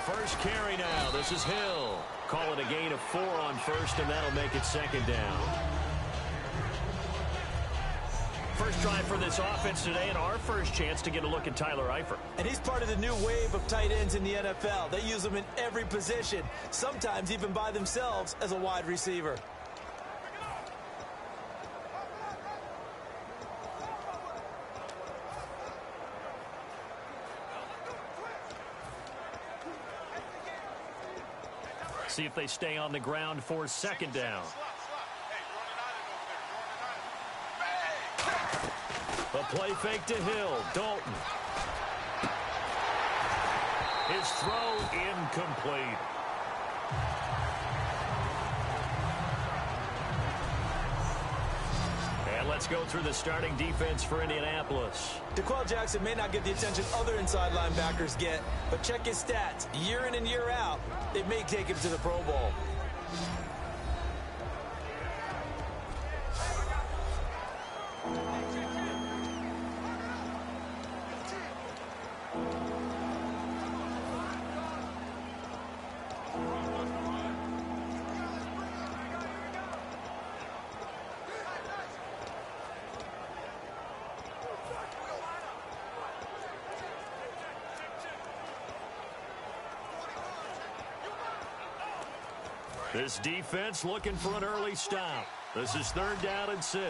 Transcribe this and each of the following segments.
First carry now. This is Hill. Call it a gain of 4 on first, and that'll make it second down. First drive for this offense today, and our first chance to get a look at Tyler Eifert. And he's part of the new wave of tight ends in the NFL. They use them in every position, sometimes even by themselves as a wide receiver. See if they stay on the ground for second down. A play fake to Hill. Dalton. His throw incomplete. And let's go through the starting defense for Indianapolis. DeQuell Jackson may not get the attention other inside linebackers get, but check his stats. Year in and year out, it may take him to the Pro Bowl. This defense looking for an early stop. This is 3rd down and 6.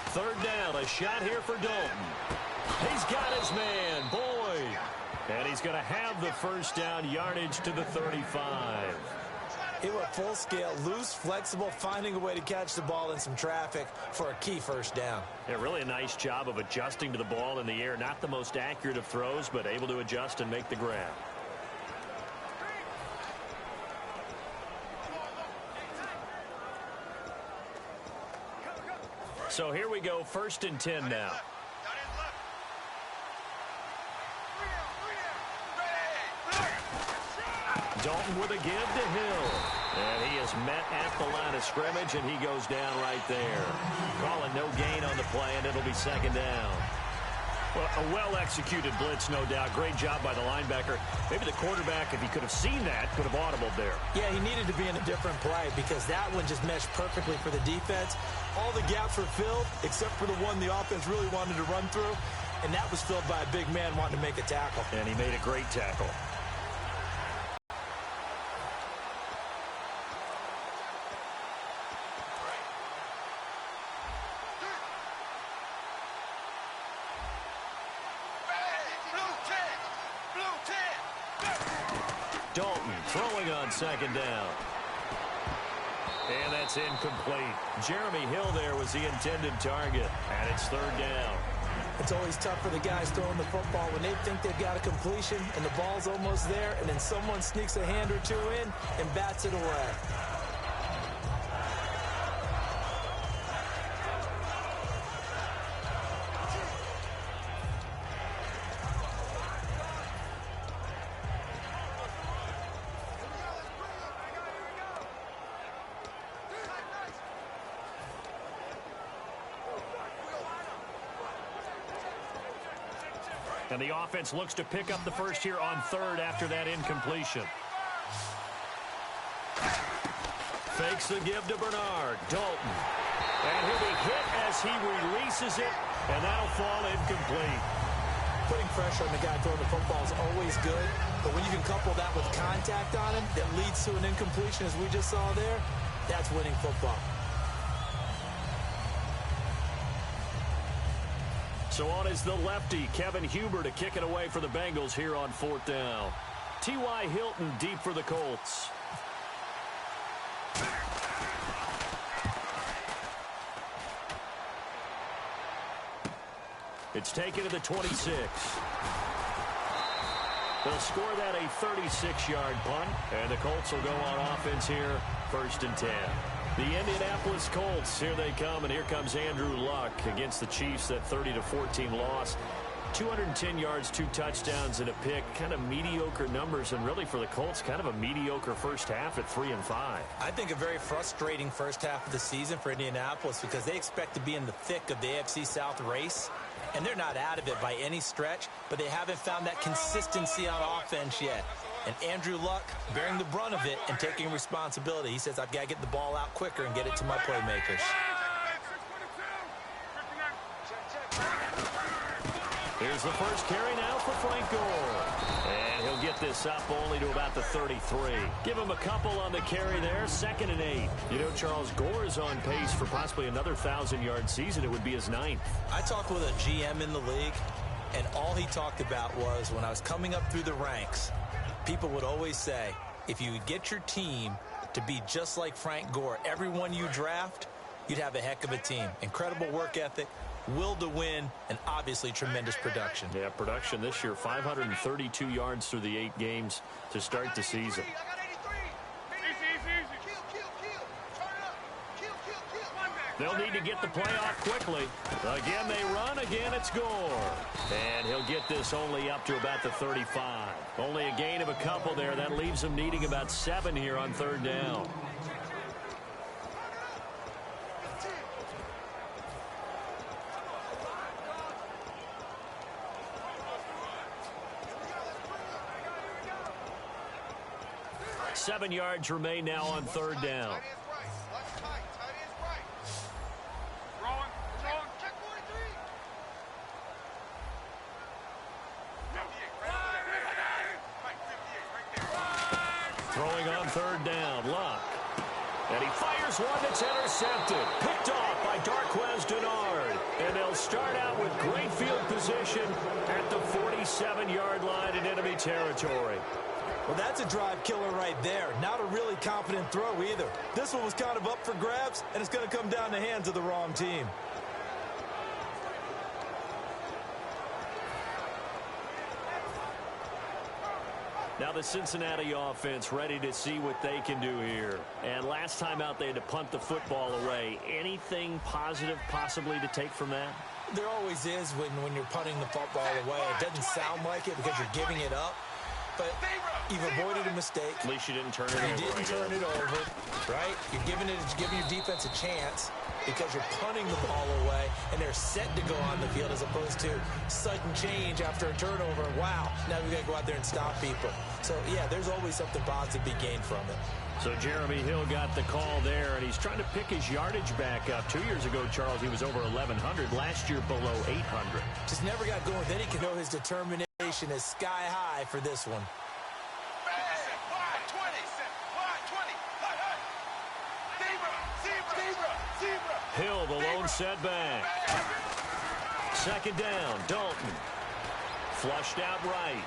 3rd down, a shot here for Dalton. He's got his man, Boyd. And he's going to have the first down, yardage to the 35. It went full scale, loose, flexible, finding a way to catch the ball in some traffic for a key first down. Yeah, really a nice job of adjusting to the ball in the air. Not the most accurate of throws, but able to adjust and make the grab. So here we go, 1st and 10 now. Dalton with a give to Hill. And he is met at the line of scrimmage, and he goes down right there. Calling no gain on the play, and it'll be second down. Well, a well-executed blitz, no doubt. Great job by the linebacker. Maybe the quarterback, if he could have seen that, could have audibled there. Yeah, he needed to be in a different play because that one just meshed perfectly for the defense. All the gaps were filled except for the one the offense really wanted to run through, and that was filled by a big man wanting to make a tackle. And he made a great tackle. Dalton throwing on second down. And that's incomplete. Jeremy Hill there was the intended target. And it's 3rd down. It's always tough for the guys throwing the football when they think they've got a completion and the ball's almost there, and then someone sneaks a hand or two in and bats it away. And the offense looks to pick up the first here on 3rd after that incompletion. Fakes the give to Bernard. Dalton. And he'll be hit as he releases it, and that'll fall incomplete. Putting pressure on the guy throwing the football is always good, but when you can couple that with contact on him that leads to an incompletion, as we just saw there, that's winning football. So on is the lefty, Kevin Huber, to kick it away for the Bengals here on 4th down. T.Y. Hilton deep for the Colts. It's taken to the 26. They'll score that a 36-yard punt, and the Colts will go on offense here, 1st and 10. The Indianapolis Colts, here they come, and here comes Andrew Luck against the Chiefs, that 30-14 loss. 210 yards, 2 touchdowns, and a pick. Kind of mediocre numbers, and really for the Colts, kind of a mediocre first half at 3-5. I think a very frustrating first half of the season for Indianapolis because they expect to be in the thick of the AFC South race, and they're not out of it by any stretch, but they haven't found that consistency on offense yet. And Andrew Luck bearing the brunt of it and taking responsibility. He says, I've got to get the ball out quicker and get it to my playmakers. Here's the first carry now for Frank Gore. And he'll get this up only to about the 33. Give him a couple on the carry there, 2nd and 8. You know, Charles, Gore is on pace for possibly another 1,000-yard season. It would be his 9th. I talked with a GM in the league, and all he talked about was when I was coming up through the ranks, people would always say, if you get your team to be just like Frank Gore, everyone you draft, you'd have a heck of a team. Incredible work ethic, will to win, and obviously tremendous production. Yeah, production this year, 532 yards through the 8 games to start the season. They'll need to get the play off quickly. Again, they run. Again, it's Gore. And he'll get this only up to about the 35. Only a gain of a couple there. That leaves him needing about 7 here on 3rd down. Seven yards remain now on 3rd down. Throwing on 3rd down, Luck. And he fires one that's intercepted. Picked off by Darquez Denard. And they'll start out with great field position at the 47-yard line in enemy territory. Well, that's a drive killer right there. Not a really confident throw either. This one was kind of up for grabs, and it's going to come down the hands of the wrong team. Now the Cincinnati offense ready to see what they can do here. And last time out they had to punt the football away. Anything positive possibly to take from that? There always is when you're punting the football away. It doesn't sound like it because you're giving it up. But you've avoided a mistake. At least you didn't turn it over. You didn't turn it over, right? You're giving your defense a chance because you're punting the ball away, and they're set to go on the field as opposed to sudden change after a turnover. Wow, now we've got to go out there and stop people. So, yeah, there's always something positive to be gained from it. So Jeremy Hill got the call there, and he's trying to pick his yardage back up. 2 years ago, Charles, he was over 1,100. Last year, below 800. Just never got going. Then he can know his determination is sky high for this one. Hill, the lone setback. 2nd down, Dalton. Flushed out right.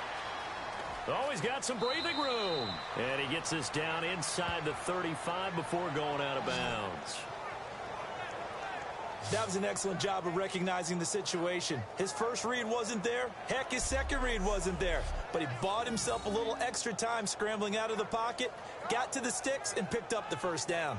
Oh, he's got some breathing room. And he gets this down inside the 35 before going out of bounds. That was an excellent job of recognizing the situation. His first read wasn't there. Heck, his second read wasn't there. But he bought himself a little extra time scrambling out of the pocket, got to the sticks, and picked up the 1st down.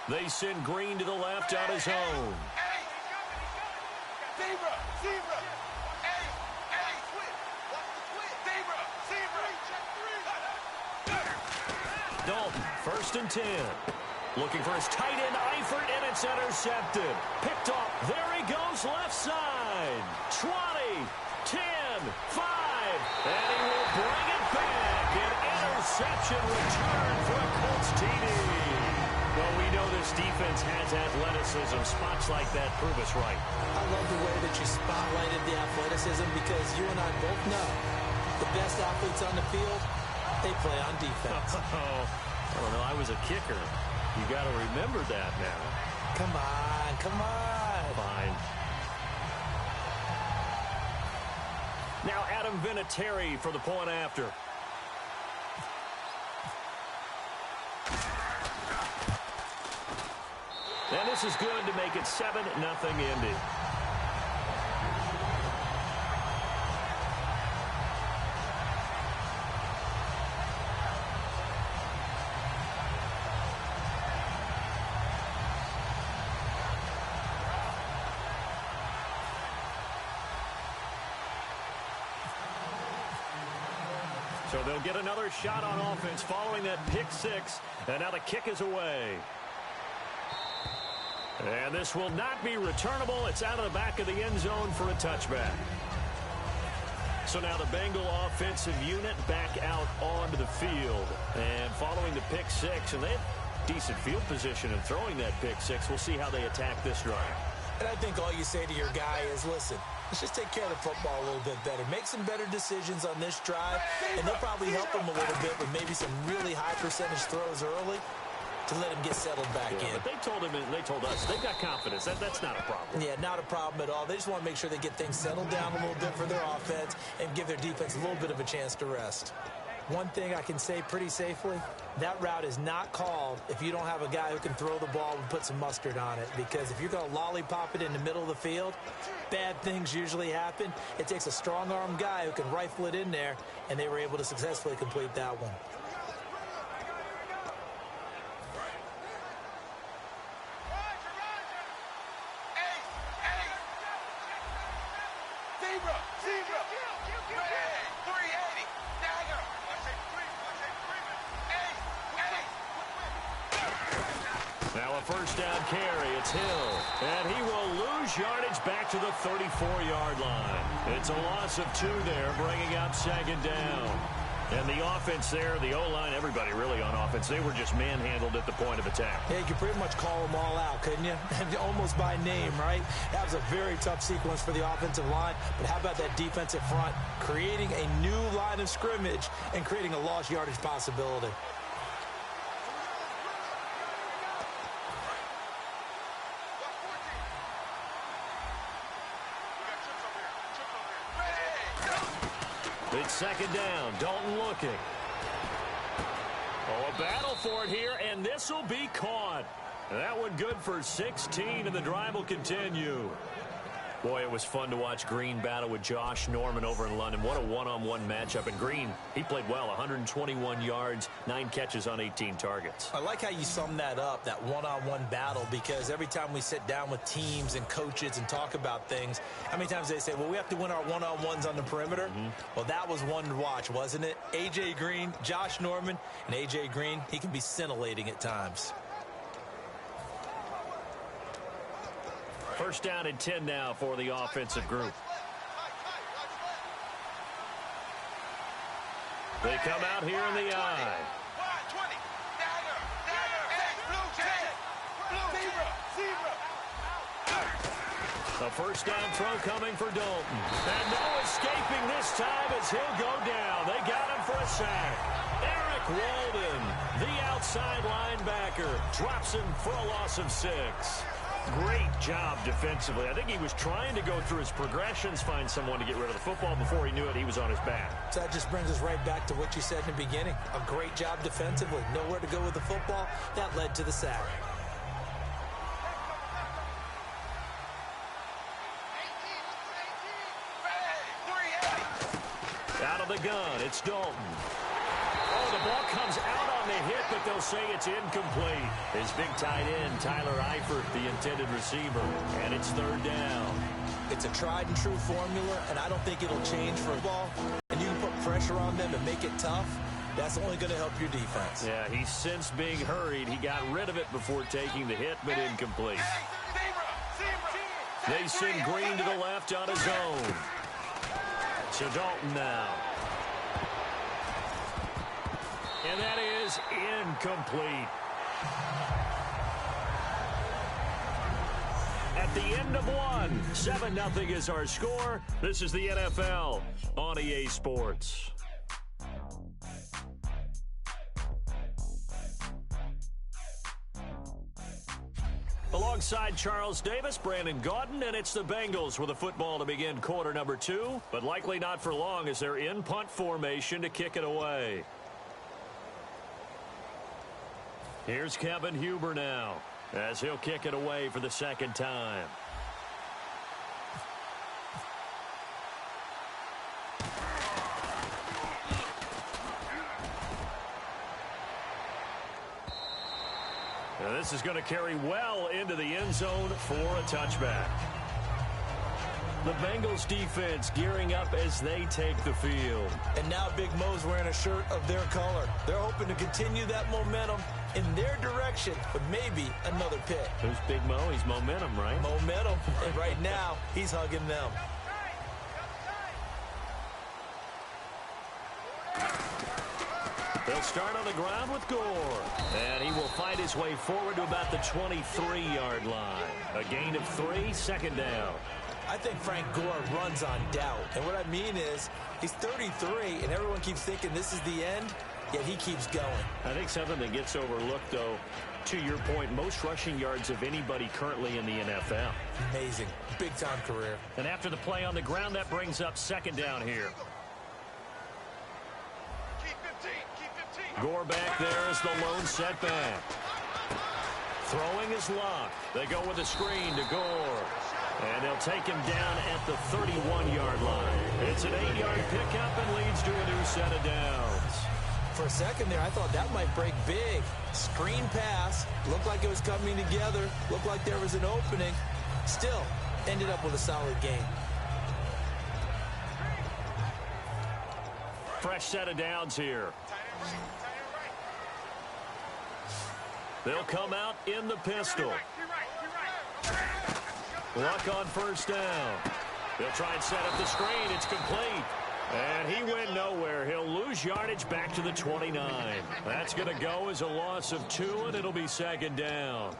They send Green to the left on his own. Dalton, 1st and 10. Looking for his tight end, Eifert, and it's intercepted. Picked off. There he goes, left side. 20, 10, 5. And he will bring it back. An interception return for a Colts TD. Well, we know this defense has athleticism. Spots like that prove us right. I love the way that you spotlighted the athleticism because you and I both know the best athletes on the field, they play on defense. I don't know. I was a kicker. You got to remember that now. Come on, come on. Fine. Now Adam Vinatieri for the point after. And this is good to make it 7-0 Indy. So they'll get another shot on offense following that pick six. And now the kick is away. And this will not be returnable. It's out of the back of the end zone for a touchback. So now the Bengal offensive unit back out onto the field. And following the pick six, and they have decent field position in throwing that pick six. We'll see how they attack this drive. And I think all you say to your guy is, listen, let's just take care of the football a little bit better. Make some better decisions on this drive, and they'll probably help him a little bit with maybe some really high percentage throws early to let him get settled back in. But they told him, and they told us, they've got confidence. That's not a problem. Yeah, not a problem at all. They just want to make sure they get things settled down a little bit for their offense and give their defense a little bit of a chance to rest. One thing I can say pretty safely, that route is not called if you don't have a guy who can throw the ball and put some mustard on it. Because if you're going to lollipop it in the middle of the field, bad things usually happen. It takes a strong-arm guy who can rifle it in there, and they were able to successfully complete that one. First down carry, it's Hill. And he will lose yardage back to the 34-yard line. It's a loss of 2 there, bringing up second down. And the offense there, the O-line, everybody really on offense, they were just manhandled at the point of attack. Yeah, you could pretty much call them all out, couldn't you? Almost by name, right? That was a very tough sequence for the offensive line. But how about that defensive front creating a new line of scrimmage and creating a lost yardage possibility? It's second down. Dalton looking. Oh, a battle for it here, and this will be caught. That one good for 16, and the drive will continue. Boy, it was fun to watch Green battle with Josh Norman over in London. What a one-on-one matchup. And Green, he played well, 121 yards, 9 catches on 18 targets. I like how you sum that up, that one-on-one battle, because every time we sit down with teams and coaches and talk about things, how many times they say, well, we have to win our one-on-ones on the perimeter? Well, that was one to watch, wasn't it? A.J. Green, Josh Norman, and A.J. Green, he can be scintillating at times. First down and 10 now for the offensive group. They come out here in the I. A first down throw coming for Dalton. And no escaping this time as he'll go down. They got him for a sack. Eric Walden, the outside linebacker, drops him for a loss of 6. Great job defensively. I think he was trying to go through his progressions, find someone to get rid of the football. Before he knew it, he was on his back. So that just brings us right back to what you said in the beginning. A great job defensively. Nowhere to go with the football. That led to the sack. Out of the gun, it's Dalton. Oh, the ball comes out on the hit, but they'll say it's incomplete. His big tight end, Tyler Eifert, the intended receiver, and it's third down. It's a tried and true formula, and I don't think it'll change for ball. And you can put pressure on them and make it tough. That's only going to help your defense. Yeah, he's since being hurried. He got rid of it before taking the hit, but incomplete. They send Green to the left on his own. So Dalton now. And that is incomplete. At the end of one, 7-0 is our score. This is the NFL on EA Sports. Alongside Charles Davis, Brandon Gaudin, and it's the Bengals with a football to begin quarter number 2, but likely not for long as they're in punt formation to kick it away. Here's Kevin Huber now. as he'll kick it away for the second time. Now this is going to carry well into the end zone for a touchback. The Bengals defense gearing up as they take the field. And now Big Mo's wearing a shirt of their color. They're hoping to continue that momentum in their direction, but maybe another pick. Who's Big Mo? He's momentum, right? Momentum. And right now, he's hugging them. They'll start on the ground with Gore. And he will fight his way forward to about the 23-yard line. A gain of 3, second down. I think Frank Gore runs on doubt. And what I mean is, he's 33, and everyone keeps thinking this is the end, yet he keeps going. I think something that gets overlooked, though, to your point, most rushing yards of anybody currently in the NFL. Amazing. Big-time career. And after the play on the ground, that brings up second down here. Gore back there is the lone setback. Throwing is locked. They go with a screen to Gore. And they'll take him down at the 31-yard line. It's an 8-yard pickup and leads to a new set of downs. For a second there, I thought that might break big. Screen pass. Looked like it was coming together. Looked like there was an opening. Still, ended up with a solid game. Fresh set of downs here. They'll come out in the pistol. Luck on first down. They'll try and set up the screen. It's complete. And he went nowhere. He'll lose yardage back to the 29. That's going to go as a loss of 2, and it'll be second down.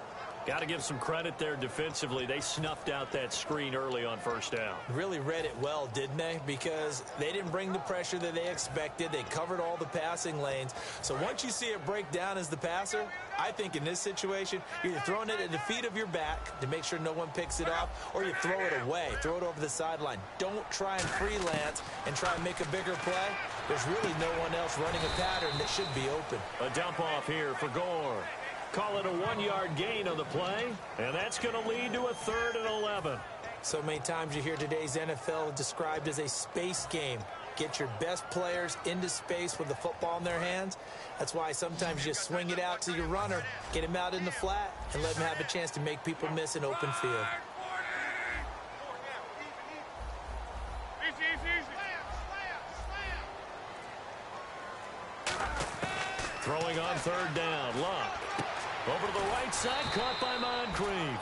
Got to give some credit there defensively. They snuffed out that screen early on first down. Really read it well, didn't they? Because they didn't bring the pressure that they expected. They covered all the passing lanes. So once you see it break down as the passer, I think in this situation, you're either throwing it at the feet of your back to make sure no one picks it up, or you throw it away. Throw it over the sideline. Don't try and freelance and try and make a bigger play. There's really no one else running a pattern that should be open. A dump off here for Gore. Call it a 1-yard gain on the play, and that's going to lead to a 3rd and 11. So many times you hear today's NFL described as a space game. Get your best players into space with the football in their hands. That's why sometimes you swing it out to your runner, get him out in the flat, and let him have a chance to make people miss an open field. Throwing on 3rd down, Luck. Over to the right side, caught by Moncrief.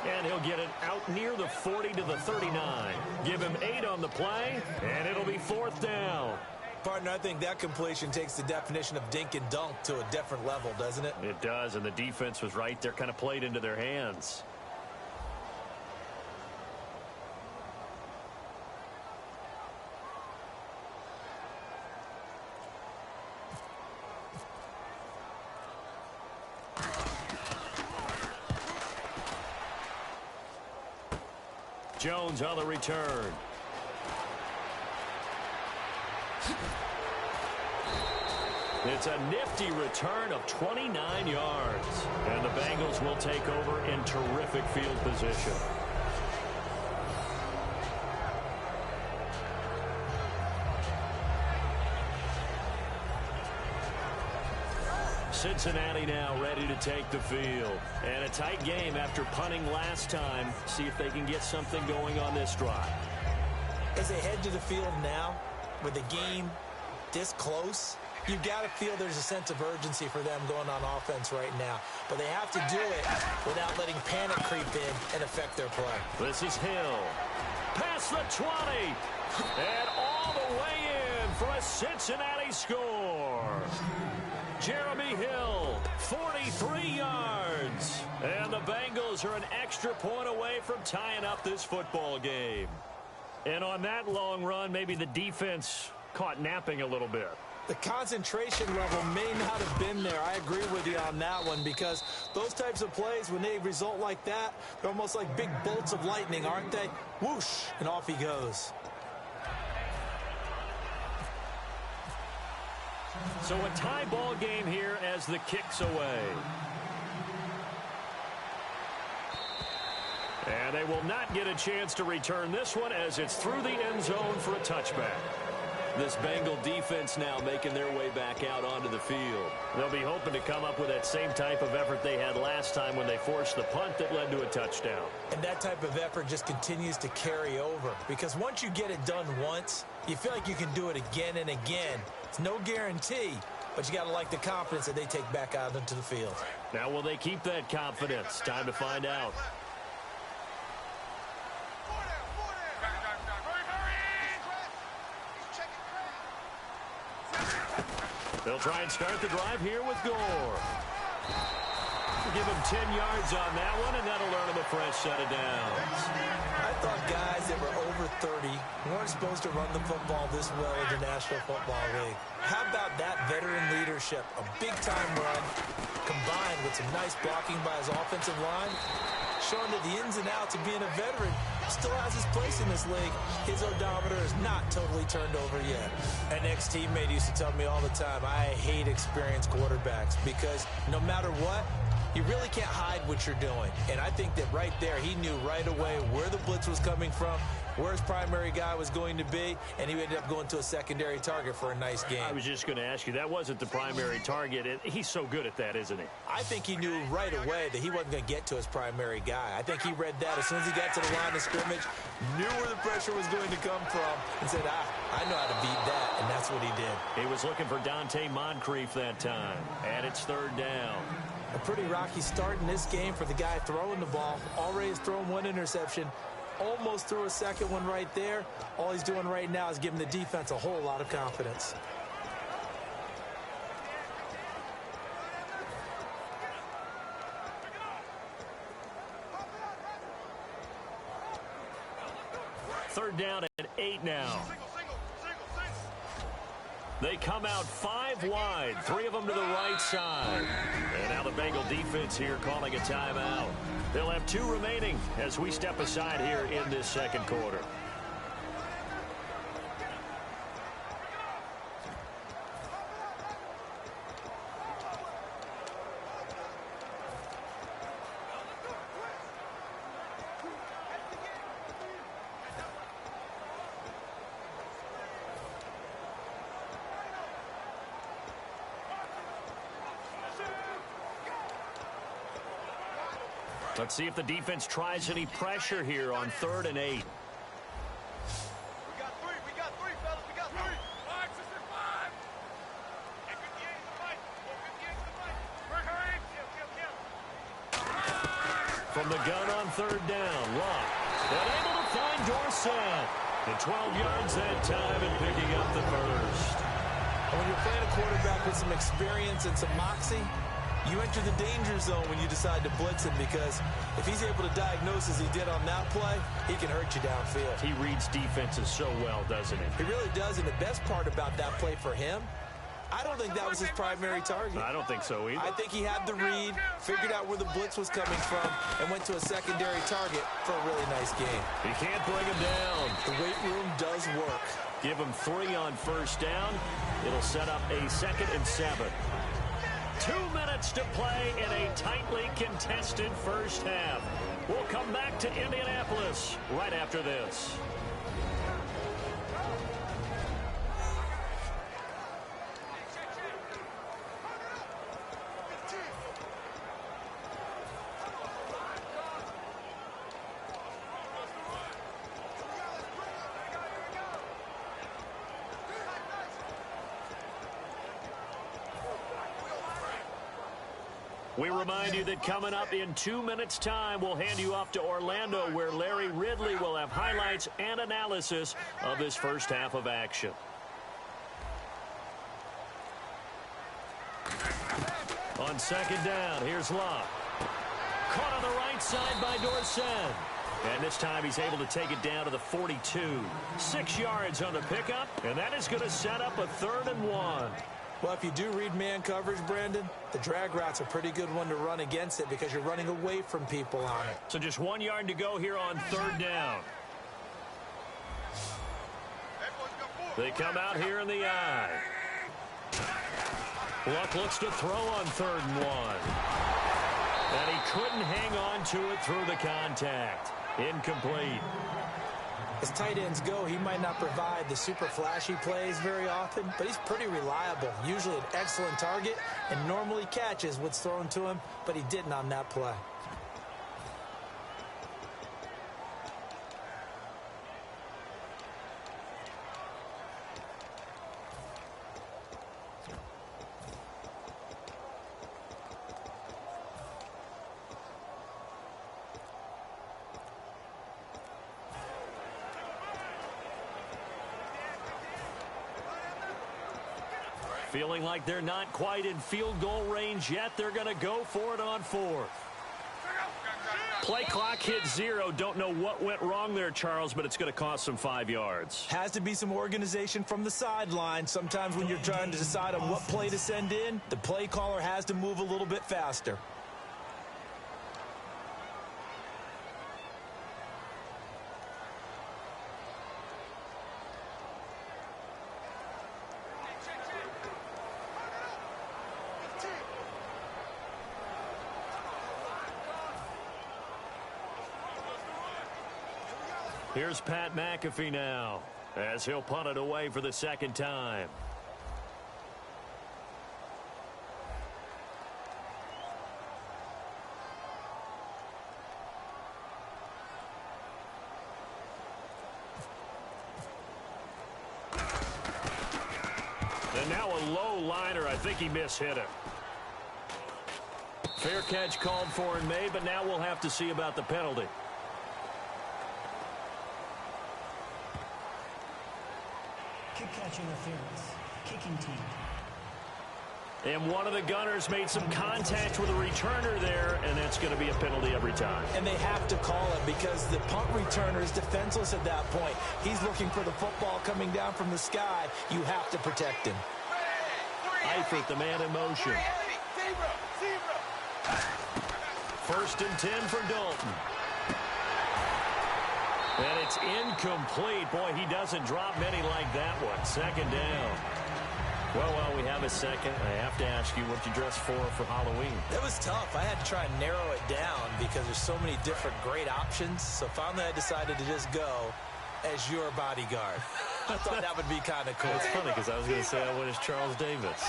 And he'll get it out near the 40 to the 39. Give him 8 on the play, and it'll be 4th down. Partner, I think that completion takes the definition of dink and dunk to a different level, doesn't it? It does, and the defense was right there, kind of played into their hands. Jones on the return. It's a nifty return of 29 yards. And the Bengals will take over in terrific field position. Cincinnati now ready to take the field. And a tight game after punting last time. See if they can get something going on this drive. As they head to the field now, with the game this close, you've got to feel there's a sense of urgency for them going on offense right now. But they have to do it without letting panic creep in and affect their play. This is Hill. Past the 20. And all the way in for a Cincinnati score. Jeremy Hill, 43 yards. And the Bengals are an extra point away from tying up this football game. And on that long run, maybe the defense caught napping a little bit. The concentration level may not have been there. I agree with you on that one, because those types of plays, when they result like that, they're almost like big bolts of lightning, aren't they? Whoosh, and off he goes. So a tie ball game here as the kick's away. And they will not get a chance to return this one as it's through the end zone for a touchback. This Bengal defense now making their way back out onto the field. They'll be hoping to come up with that same type of effort they had last time when they forced the punt that led to a touchdown. And that type of effort just continues to carry over, because once you get it done once, you feel like you can do it again and again. It's no guarantee, but you got to like the confidence that they take back out into the field. Now, will they keep that confidence? Time to find out. They'll try and start the drive here with Gore. Give him 10 yards on that one, and that'll earn him a fresh set of downs. I thought guys that were over 30 weren't supposed to run the football this well in the National Football League. How about that veteran leadership? A big-time run combined with some nice blocking by his offensive line, showing that the ins and outs of being a veteran still has his place in this league. His odometer is not totally turned over yet. An ex-teammate used to tell me all the time, I hate experienced quarterbacks because no matter what, you really can't hide what you're doing. And I think that right there, he knew right away where the blitz was coming from, where his primary guy was going to be, and he ended up going to a secondary target for a nice game. I was just going to ask you, that wasn't the primary target. He's so good at that, isn't he? I think he knew right away that he wasn't going to get to his primary guy. I think he read that as soon as he got to the line of scrimmage, knew where the pressure was going to come from, and said, I know how to beat that, and that's what he did. He was looking for Dante Moncrief that time, and it's third down. A pretty rocky start in this game for the guy throwing the ball. Already has thrown one interception. Almost threw a second one right there. All he's doing right now is giving the defense a whole lot of confidence. Third down and 8 now. They come out 5 wide, 3 of them to the right side. And now the Bengal defense here calling a timeout. They'll have 2 remaining as we step aside here in this second quarter. Let's see if the defense tries any pressure here on 3rd and 8. We got 3, fellas, we got 3. 5, 6, 5. And 58 is the fight. 58 is the fight. Hurry. From the gun on 3rd down, Luck. Unable to find Dorsett. The 12 yards that time and picking up the first. And when you're playing a quarterback with some experience and some moxie, you enter the danger zone when you decide to blitz him, because if he's able to diagnose as he did on that play, he can hurt you downfield. He reads defenses so well, doesn't he? He really does, and the best part about that play for him, I don't think that was his primary target. I don't think so either. I think he had the read, figured out where the blitz was coming from, and went to a secondary target for a really nice game. He can't bring him down. The weight room does work. Give him 3 on first down. It'll set up a 2nd and 7. 2 minutes to play in a tightly contested first half. We'll come back to Indianapolis right after this. We remind you that coming up in 2 minutes' time, we'll hand you off to Orlando, where Larry Ridley will have highlights and analysis of this first half of action. On 2nd down, here's Luck. Caught on the right side by Dorsett. And this time he's able to take it down to the 42. 6 yards on the pickup, and that is going to set up a 3rd and 1. Well, if you do read man coverage, Brandon, the drag route's a pretty good one to run against it because you're running away from people on it. So just 1 yard to go here on 3rd down. They come out here in the eye. Luck looks to throw on 3rd and 1. And he couldn't hang on to it through the contact. Incomplete. As tight ends go, he might not provide the super flashy plays very often, but he's pretty reliable, usually an excellent target, and normally catches what's thrown to him, but he didn't on that play. Feeling like they're not quite in field goal range yet. They're going to go for it on fourth. Play clock hit 0. Don't know what went wrong there, Charles, but it's going to cost them 5 yards. Has to be some organization from the sideline. Sometimes when you're trying to decide on what play to send in, the play caller has to move a little bit faster. Here's Pat McAfee now, as he'll punt it away for the second time. And now a low liner. I think he mishit it. Fair catch called for and made, but now we'll have to see about the penalty. Kick catch interference. Kicking team. And one of the gunners made some contact with a returner there, and that's going to be a penalty every time. And they have to call it because the punt returner is defenseless at that point. He's looking for the football coming down from the sky. You have to protect him. Eifert, the man in motion. First and 10 for Dalton. And it's incomplete. Boy, he doesn't drop many like that one. Second down. Well, while we have a second, I have to ask you what you dressed for Halloween. It was tough. I had to try and narrow it down because there's so many different great options. So finally I decided to just go as your bodyguard. I thought that would be kind of cool. It's funny because I was going to say I went as Charles Davis.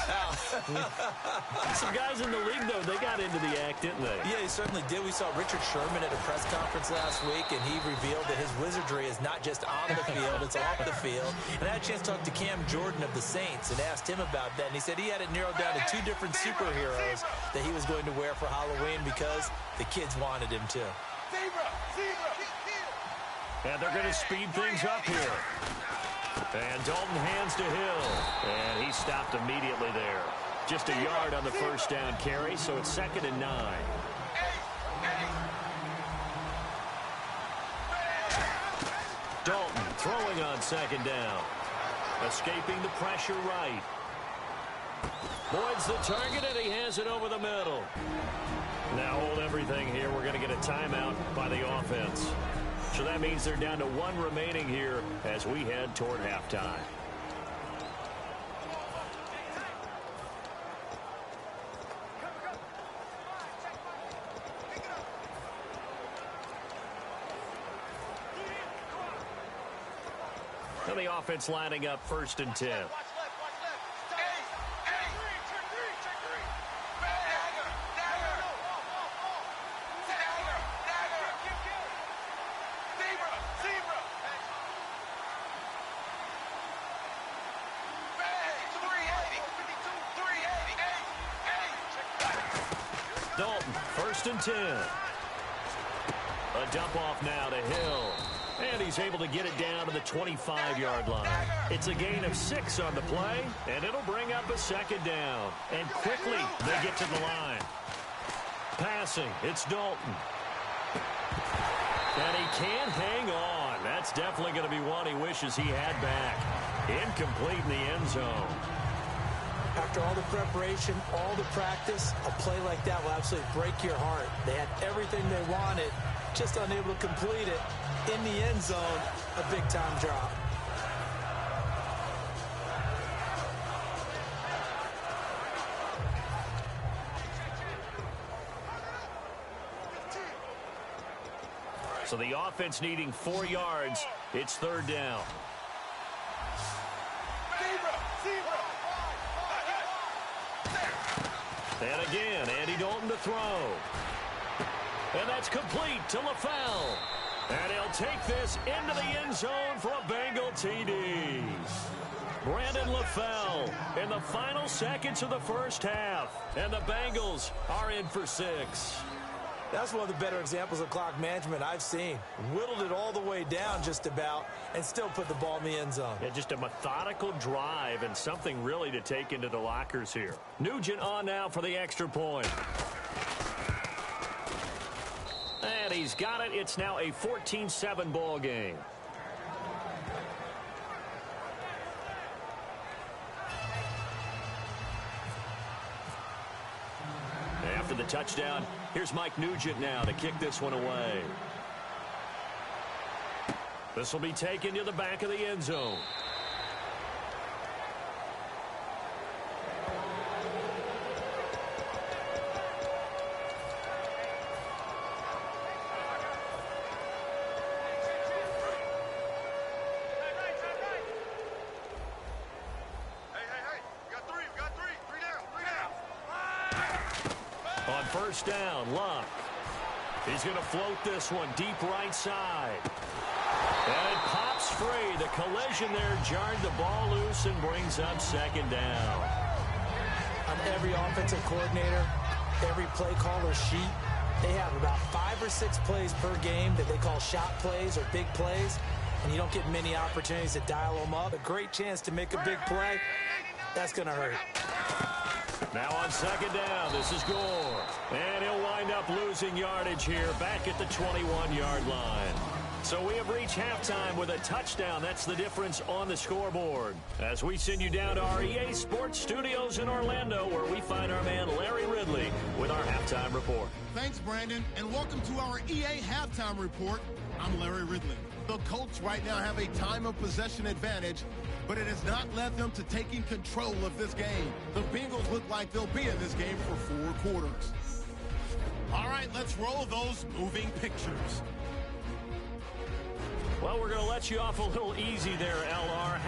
Some guys in the league, though, they got into the act, didn't they? Yeah, he certainly did. We saw Richard Sherman at a press conference last week, and he revealed that his wizardry is not just on the field, it's off the field. And I had a chance to talk to Cam Jordan of the Saints and asked him about that, and he said he had it narrowed down to 2 different superheroes that he was going to wear for Halloween because the kids wanted him to. And they're going to speed things up here. And Dalton hands to Hill. And he stopped immediately there. Just a yard on the first down carry, so it's 2nd and 9. Dalton throwing on 2nd down. Escaping the pressure right. Boyd's the target, and he has it over the middle. Now hold everything here. We're going to get a timeout by the offense. So that means they're down to 1 remaining here as we head toward halftime. And the offense lining up 1st and 10. Dalton, 1st and 10. A dump off now to Hill. And he's able to get it down to the 25-yard line. It's a gain of 6 on the play, and it'll bring up a 2nd down. And quickly, they get to the line. Passing, it's Dalton. And he can't hang on. That's definitely going to be one he wishes he had back. Incomplete in the end zone. After all the preparation, all the practice, a play like that will absolutely break your heart. They had everything they wanted, just unable to complete it. In the end zone, a big-time drop. So the offense needing 4 yards. It's third down. And again, Andy Dalton to throw. And that's complete to LaFell. And he'll take this into the end zone for a Bengal TD. Brandon LaFell in the final seconds of the first half. And the Bengals are in for 6. That's one of the better examples of clock management I've seen. Whittled it all the way down just about and still put the ball in the end zone. Yeah, just a methodical drive and something really to take into the lockers here. Nugent on now for the extra point. And he's got it. It's now a 14-7 ball game. After the touchdown, here's Mike Nugent now to kick this one away. This will be taken to the back of the end zone. On first down, Luck. He's going to float this one deep right side. And it pops free. The collision there jarred the ball loose and brings up second down. On every offensive coordinator, every play caller sheet, they have about 5 or 6 plays per game that they call shot plays or big plays, and you don't get many opportunities to dial them up. A great chance to make a big play, that's going to hurt. Now on second down, this is Gore. And he'll wind up losing yardage here back at the 21-yard line. So we have reached halftime with a touchdown. That's the difference on the scoreboard. As we send you down to our EA Sports Studios in Orlando, where we find our man Larry Ridley with our halftime report. Thanks, Brandon, and welcome to our EA Halftime Report. I'm Larry Ridley. The Colts right now have a time of possession advantage, but it has not led them to taking control of this game. The Bengals look like they'll be in this game for 4 quarters. All right, let's roll those moving pictures. Well, we're going to let you off a little easy there, LR.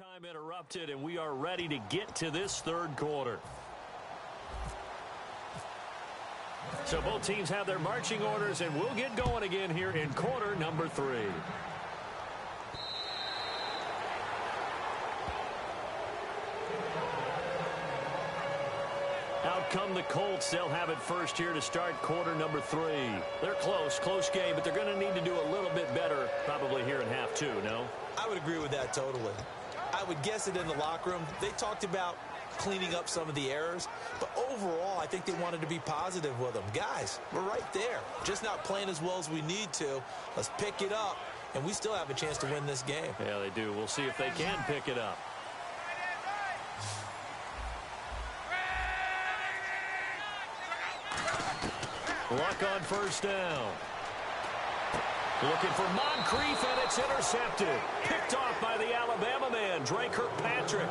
Halftime interrupted, and we are ready to get to this third quarter. So both teams have their marching orders, and we'll get going again here in quarter number 3. Out come the Colts. They'll have it first here to start quarter number 3. They're close game, but they're going to need to do a little bit better probably here in half 2, no? I would agree with that totally. I would guess it in the locker room. They talked about cleaning up some of the errors, but overall, I think they wanted to be positive with them. Guys, we're right there. Just not playing as well as we need to. Let's pick it up, and we still have a chance to win this game. Yeah, they do. We'll see if they can pick it up. Luck on first down. Looking for Moncrief, and it's intercepted. Picked off by the Alabama man, Dre Kirkpatrick.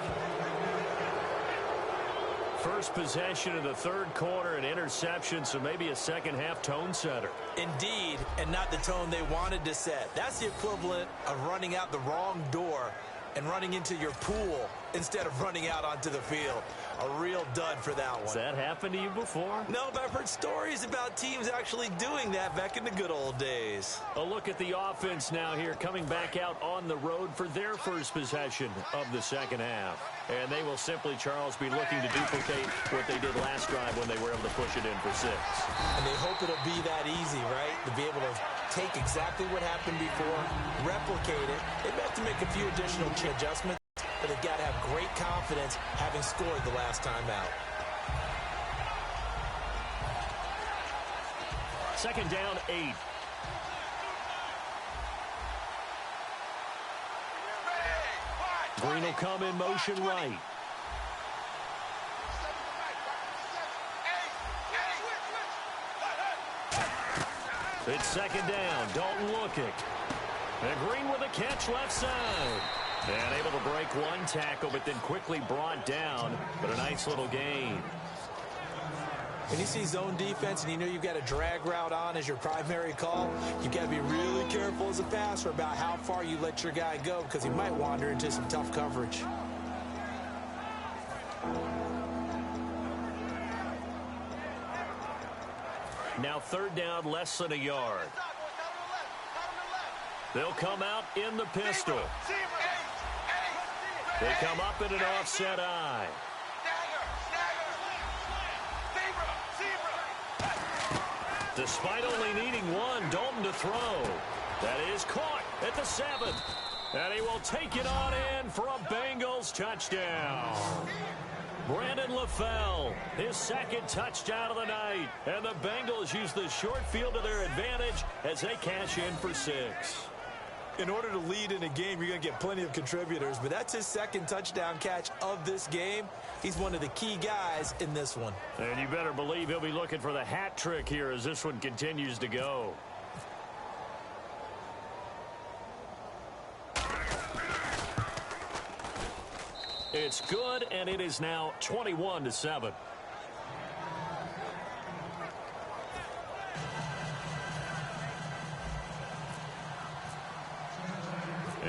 First possession of the third quarter, an interception, so maybe a second-half tone setter. Indeed, and not the tone they wanted to set. That's the equivalent of running out the wrong door and running into your pool instead of running out onto the field. A real dud for that one. Has that happened to you before? No, but I've heard stories about teams actually doing that back in the good old days. A look at the offense now here, coming back out on the road for their first possession of the second half. And they will simply, Charles, be looking to duplicate what they did last drive when they were able to push it in for 6. And they hope it'll be that easy, right? To be able to take exactly what happened before, replicate it. They may have to make a few additional adjustments, but they've got to have great confidence having scored the last time out. Second down, 8. Green will come in motion right. It's second down. Dalton looking. And Green with a catch left side. And able to break one tackle, but then quickly brought down. But a nice little gain. When you see zone defense and you know you've got a drag route on as your primary call, you've got to be really careful as a passer about how far you let your guy go because he might wander into some tough coverage. Now third down, less than a yard. They'll come out in the pistol. They come up in an offset eye. Despite only needing one, Dalton to throw. That is caught at the 7th. And he will take it on in for a Bengals touchdown. Brandon LaFell, his second touchdown of the night. And the Bengals use the short field to their advantage as they cash in for 6. In order to lead in a game, you're going to get plenty of contributors, but that's his second touchdown catch of this game. He's one of the key guys in this one. And you better believe he'll be looking for the hat trick here as this one continues to go. It's good, and it is now 21-7.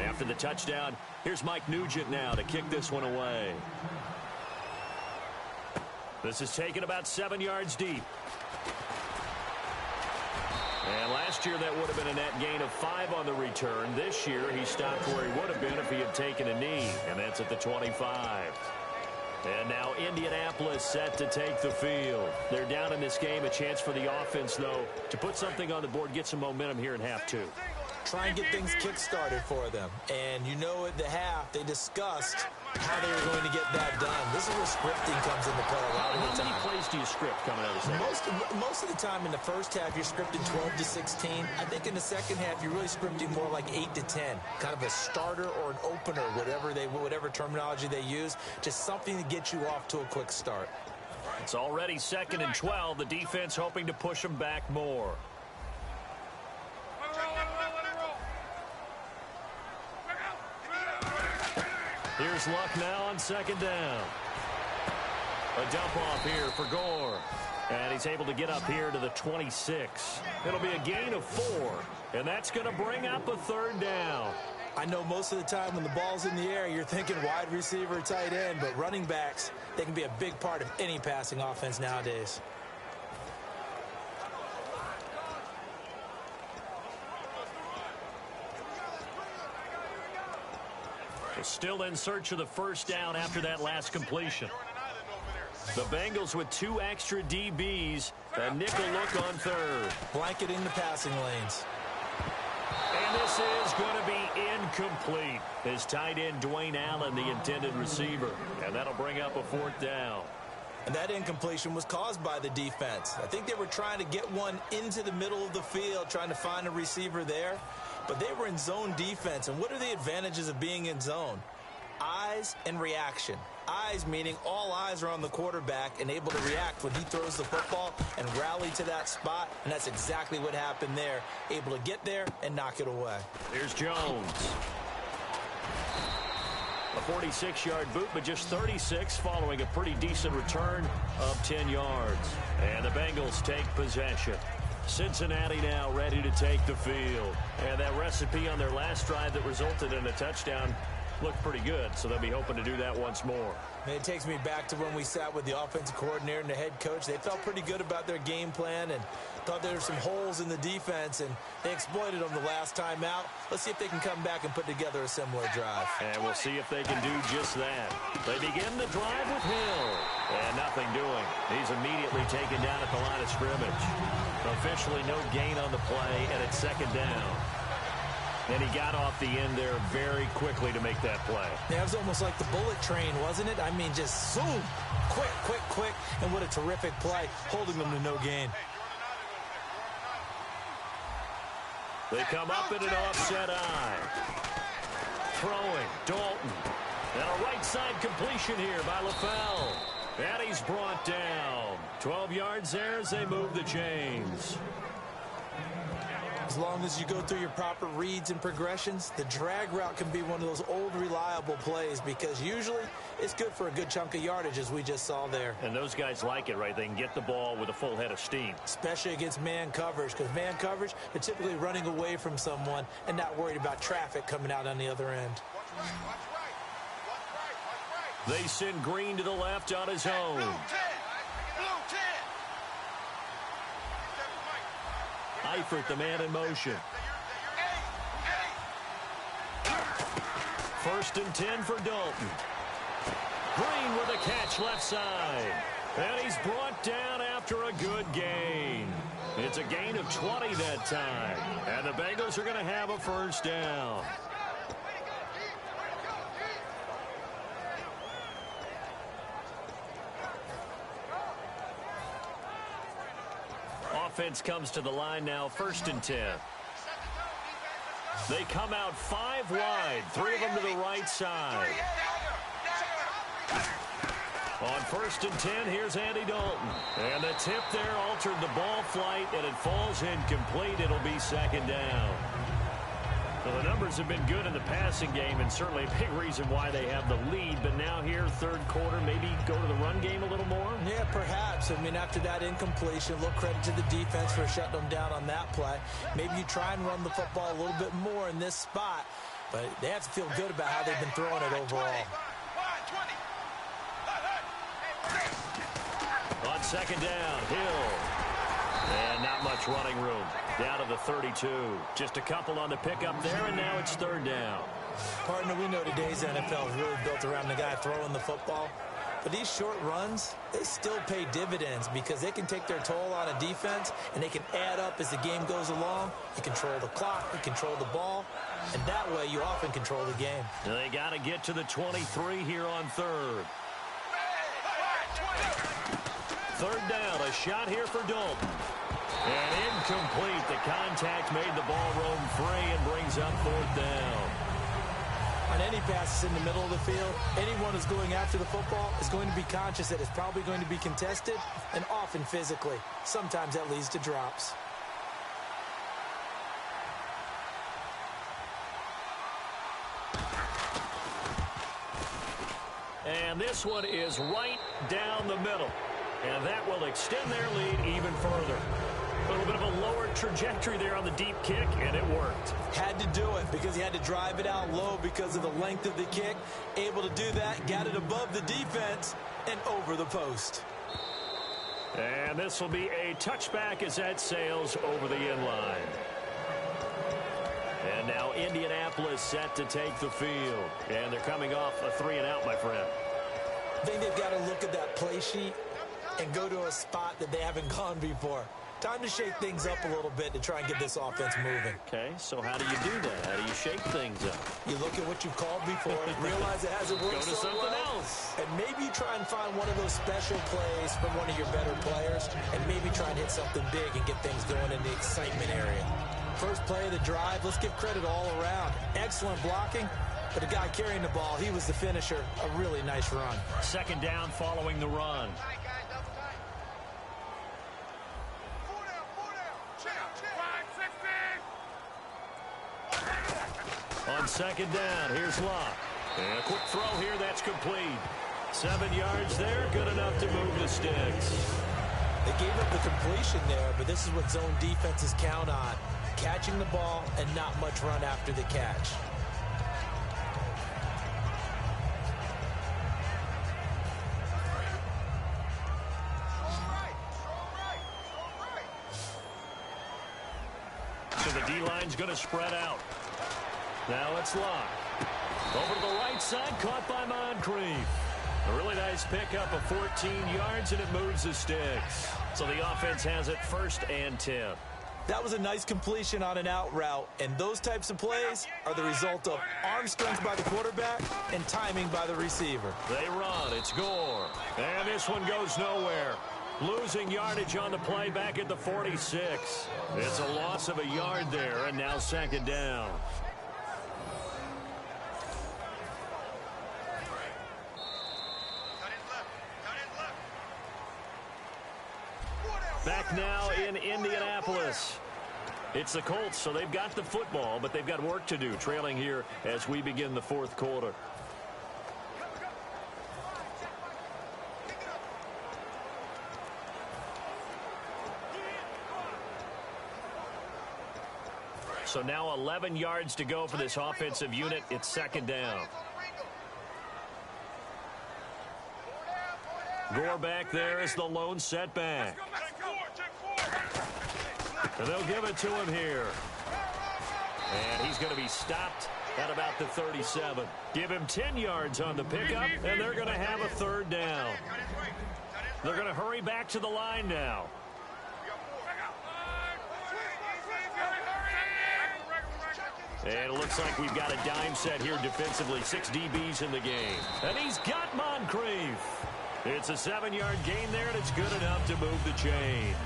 After the touchdown, here's Mike Nugent now to kick this one away. This is taken about 7 yards deep. And last year that would have been a net gain of 5 on the return. This year he stopped where he would have been if he had taken a knee, and that's at the 25. And now Indianapolis set to take the field. They're down in this game. A chance for the offense, though, to put something on the board, get some momentum here in half 2. Try and get things kick-started for them. And you know at the half, they discussed how they were going to get that done. This is where scripting comes into play a lot of the time. How many plays do you script coming out of the second? Most of the time in the first half, you're scripting 12 to 16. I think in the second half, you're really scripting more like 8 to 10. Kind of a starter or an opener, whatever terminology they use. Just something to get you off to a quick start. It's already 2nd and 12. The defense hoping to push them back more. Here's Luck now on second down. A dump off here for Gore. And he's able to get up here to the 26. It'll be a gain of 4. And that's going to bring up a third down. I know most of the time when the ball's in the air, you're thinking wide receiver, tight end, but running backs, they can be a big part of any passing offense nowadays. Still in search of the first down after that last completion. The Bengals with 2 extra DBs. A nickel look on third. Blanketing the passing lanes. And this is going to be incomplete. His tight end, Dwayne Allen, the intended receiver. And that'll bring up a 4th down. And that incompletion was caused by the defense. I think they were trying to get one into the middle of the field, trying to find a receiver there. But they were in zone defense. And what are the advantages of being in zone? Eyes and reaction. Eyes meaning all eyes are on the quarterback and able to react when he throws the football and rally to that spot. And that's exactly what happened there. Able to get there and knock it away. Here's Jones. A 46-yard boot, but just 36 following a pretty decent return of 10 yards. And the Bengals take possession. Cincinnati now ready to take the field. And that recipe on their last drive that resulted in a touchdown looked pretty good, so they'll be hoping to do that once more. And it takes me back to when we sat with the offensive coordinator and the head coach. They felt pretty good about their game plan and thought there were some holes in the defense, and they exploited them the last time out. Let's see if they can come back and put together a similar drive. And we'll see if they can do just that. They begin the drive with Hill. And nothing doing. He's immediately taken down at the line of scrimmage. Officially no gain on the play, and it's 2nd down. And he got off the end there very quickly to make that play. Yeah, it was almost like the bullet train, wasn't it? I mean, just zoom, quick, quick, quick, and what a terrific play, holding them to no gain. They come up in an offset eye. Throwing, Dalton. And a right side completion here by LaFell. And he's brought down. 12 yards there as they move the chains. As long as you go through your proper reads and progressions, the drag route can be one of those old reliable plays because usually it's good for a good chunk of yardage as we just saw there. And those guys like it, right? They can get the ball with a full head of steam. Especially against man coverage, because man coverage, they're typically running away from someone and not worried about traffic coming out on the other end. They send Green to the left on his own. Eifert, the man in motion. 1st and 10 for Dalton. Green with a catch left side. And he's brought down after a good gain. It's a gain of 20 that time. And the Bengals are going to have a 1st down. Offense comes to the line now, 1st and 10. They come out 5 wide, 3 of them to the right side. On 1st and 10, here's Andy Dalton. And the tip there altered the ball flight, and it falls incomplete. It'll be 2nd down. Well, the numbers have been good in the passing game, and certainly a big reason why they have the lead. But now here, 3rd quarter, maybe go to the run game a little more? Yeah, perhaps. I mean, after that incompletion, a little credit to the defense for shutting them down on that play. Maybe you try and run the football a little bit more in this spot. But they have to feel good about how they've been throwing it overall. On 2nd down, Hill. And not much running room. Down to the 32. Just a couple on the pickup there, and now it's 3rd down. Partner, we know today's NFL is really built around the guy throwing the football. But these short runs, they still pay dividends because they can take their toll on a defense, and they can add up as the game goes along. You control the clock, you control the ball, and that way you often control the game. They got to get to the 23 here on 3rd. 3rd down, a shot here for Dalton. And incomplete. The contact made the ball roam free and brings up 4th down. On any passes in the middle of the field, anyone who's going after the football is going to be conscious that it's probably going to be contested, and often physically. Sometimes that leads to drops. And this one is right down the middle. And that will extend their lead even further. A little bit of a lower trajectory there on the deep kick, and it worked. Had to do it because he had to drive it out low because of the length of the kick. Able to do that, got it above the defense and over the post. And this will be a touchback as that sails over the inline. And now Indianapolis set to take the field. And they're coming off a 3-and-out, my friend. I think they've got to look at that play sheet and go to a spot that they haven't gone before. Time to shake things up a little bit to try and get this offense moving. Okay, so how do you do that? How do you shake things up? You look at what you've called before, realize it hasn't worked Go to so something well, else. and maybe try and find one of those special plays from one of your better players, and maybe try and hit something big and get things going in the excitement area. First play of the drive, let's give credit all around. Excellent blocking, but the guy carrying the ball, he was the finisher. A really nice run. Second down following the run. On second down, here's Locke. And a quick throw here, that's complete. 7 yards there, good enough to move the sticks. They gave up the completion there, but this is what zone defenses count on. Catching the ball and not much run after the catch. So the D-line's going to spread out. Now it's Locke. Over to the right side, caught by Moncrief. A really nice pickup of 14 yards, and it moves the sticks. So the offense has it 1st and 10. That was a nice completion on an out route, and those types of plays are the result of arm strength by the quarterback and timing by the receiver. They run. It's Gore. And this one goes nowhere. Losing yardage on the play back at the 46. It's a loss of a yard there, and now second down. Back now in Indianapolis. It's the Colts, so they've got the football, but they've got work to do, trailing here as we begin the 4th quarter. So now 11 yards to go for this offensive unit. It's second down. Gore back there is the lone setback. And they'll give it to him here. And he's going to be stopped at about the 37. Give him 10 yards on the pickup, and they're going to have a 3rd down. They're going to hurry back to the line now. And it looks like we've got a dime set here defensively. 6 DBs in the game. And he's got Moncrief. It's a 7-yard gain there, and it's good enough to move the chains.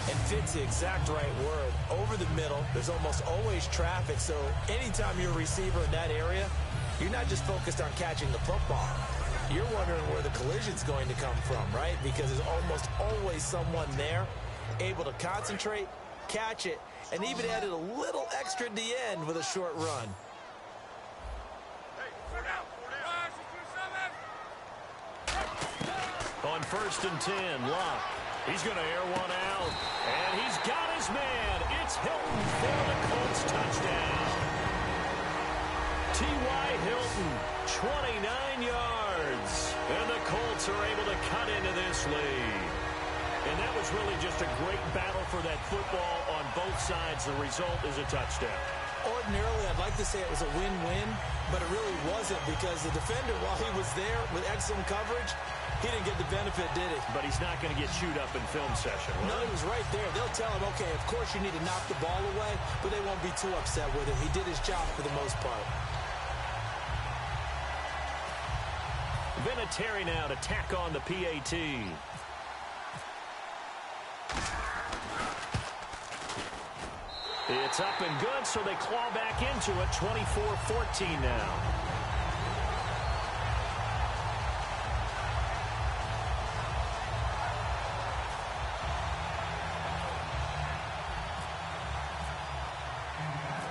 And fit's the exact right word. Over the middle, there's almost always traffic, so anytime you're a receiver in that area, you're not just focused on catching the football. You're wondering where the collision's going to come from, right? Because there's almost always someone there able to concentrate, catch it, and even added a little extra at the end with a short run. On 1st and 10, Locke. He's going to air one out, and he's got his man. It's Hilton for the Colts touchdown. T.Y. Hilton, 29 yards, and the Colts are able to cut into this lead. And that was really just a great battle for that football on both sides. The result is a touchdown. Ordinarily, I'd like to say it was a win-win, but it really wasn't because the defender, while he was there with excellent coverage, he didn't get the benefit, did he? But he's not going to get chewed up in film session. No, he was right there. They'll tell him, okay, of course you need to knock the ball away, but they won't be too upset with him. He did his job for the most part. Vinatieri now to tack on the PAT. It's up and good, so they claw back into it. 24-14 now.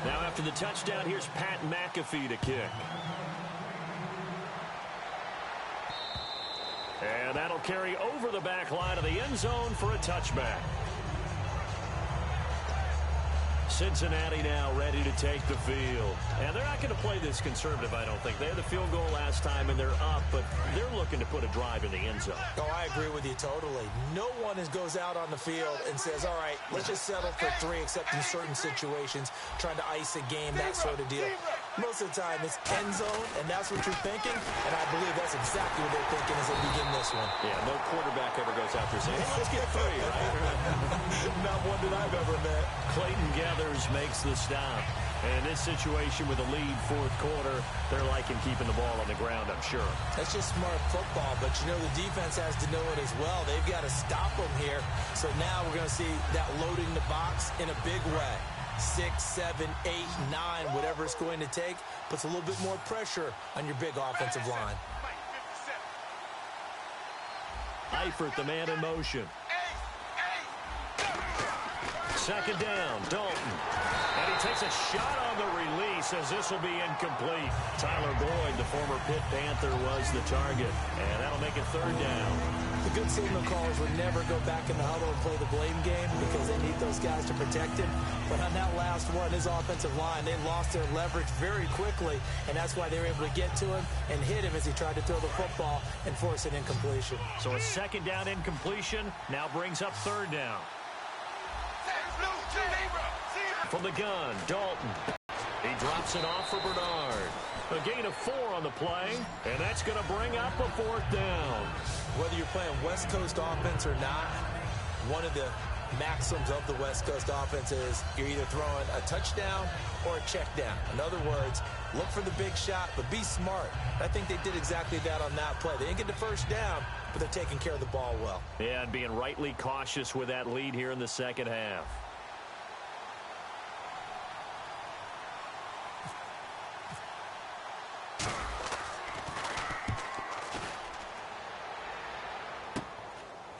Now after the touchdown, here's Pat McAfee to kick. And that'll carry over the back line of the end zone for a touchback. Cincinnati now ready to take the field. And they're not going to play this conservative, I don't think. They had the field goal last time, and they're up, but they're looking to put a drive in the end zone. Oh, I agree with you totally. No one goes out on the field and says, all right, let's just settle for 3, except in certain situations, trying to ice a game, that sort of deal. Most of the time, it's end zone, and that's what you're thinking, and I believe that's exactly what they're thinking as they begin this one. Yeah, no quarterback ever goes out there saying, hey, let's get 3, right? Not one that I've ever met. Clayton Gathers makes the stop. And in this situation with a lead fourth quarter, they're liking keeping the ball on the ground, I'm sure. That's just smart football, but you know the defense has to know it as well. They've got to stop them here. So now we're going to see that loading the box in a big way. 6, 7, 8, 9, whatever it's going to take, puts a little bit more pressure on your big offensive line. Eifert, the man in motion. Second down, Dalton. And he takes a shot on the release as this will be incomplete. Tyler Boyd, the former Pitt Panther, was the target. And that'll make it third down. The good signal callers would never go back in the huddle and play the blame game because they need those guys to protect him. But on that last one, his offensive line, they lost their leverage very quickly, and that's why they were able to get to him and hit him as he tried to throw the football and force an incompletion. So a second down incompletion now brings up third down. From the gun, Dalton. He drops it off for Bernard. A gain of 4 on the play, and that's going to bring up a fourth down. Whether you're playing West Coast offense or not, one of the maxims of the West Coast offense is you're either throwing a touchdown or a check down. In other words, look for the big shot, but be smart. I think they did exactly that on that play. They didn't get the first down, but they're taking care of the ball well. Yeah, and being rightly cautious with that lead here in the second half.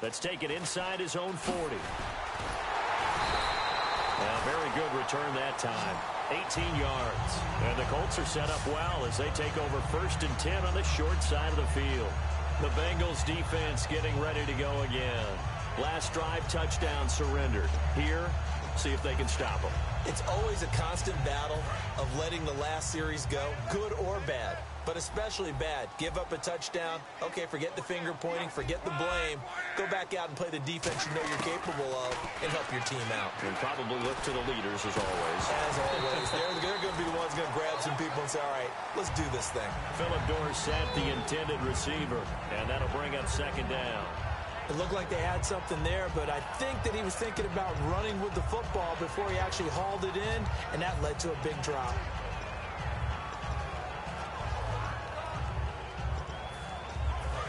Let's take it inside his own 40. Well, very good return that time. 18 yards. And the Colts are set up well as they take over 1st and 10 on the short side of the field. The Bengals defense getting ready to go again. Last drive, touchdown surrendered. Here, see if they can stop them. It's always a constant battle of letting the last series go, good or bad, but especially bad. Give up a touchdown. Okay, forget the finger pointing, forget the blame. Go back out and play the defense you know you're capable of and help your team out. And probably look to the leaders as always. As always. They're going to be the ones going to grab some people and say, all right, let's do this thing. Phillip Dorsett, the intended receiver, and that'll bring up second down. It looked like they had something there, but I think that he was thinking about running with the football before he actually hauled it in, and that led to a big drop.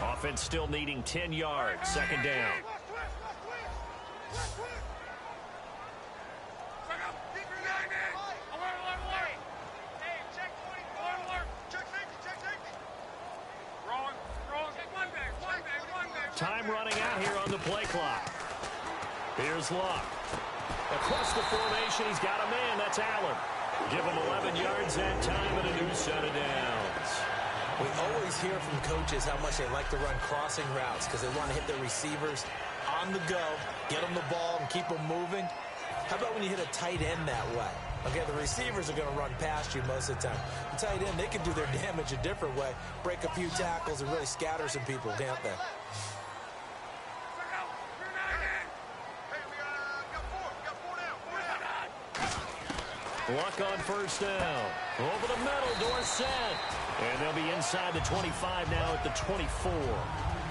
Offense still needing 10 yards. Second down. Time running out here on the play clock. Here's Luck. Across the formation, he's got a man. That's Allen. Give him 11 yards that time and a new set of downs. We always hear from coaches how much they like to run crossing routes because they want to hit their receivers on the go, get them the ball, and keep them moving. How about when you hit a tight end that way? Okay, the receivers are going to run past you most of the time. The tight end, they can do their damage a different way, break a few tackles, and really scatter some people, can't they? Luck on first down. Over the middle, Dorsett. And they'll be inside the 25 now at the 24.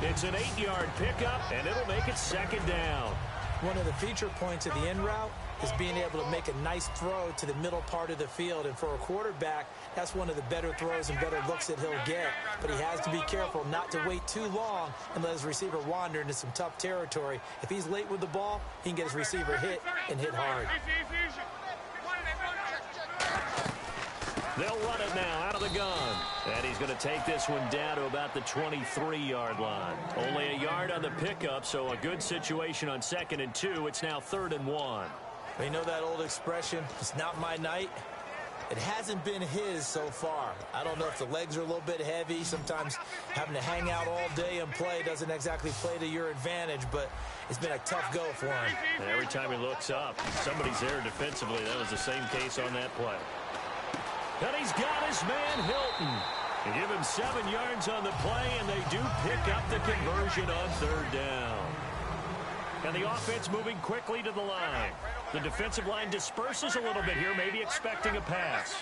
It's an 8-yard pickup, and it'll make it second down. One of the feature points of the in route is being able to make a nice throw to the middle part of the field. And for a quarterback, that's one of the better throws and better looks that he'll get. But he has to be careful not to wait too long and let his receiver wander into some tough territory. If he's late with the ball, he can get his receiver hit and hit hard. They'll run it now out of the gun. And he's going to take this one down to about the 23-yard line. Only a yard on the pickup, so a good situation on 2nd and 2. It's now 3rd and 1. You know that old expression, it's not my night? It hasn't been his so far. I don't know if the legs are a little bit heavy. Sometimes having to hang out all day and play doesn't exactly play to your advantage, but it's been a tough go for him. And every time he looks up, somebody's there defensively. That was the same case on that play. And he's got his man Hilton. They give him 7 yards on the play, and they do pick up the conversion on 3rd down. And the offense moving quickly to the line. The defensive line disperses a little bit here, maybe expecting a pass.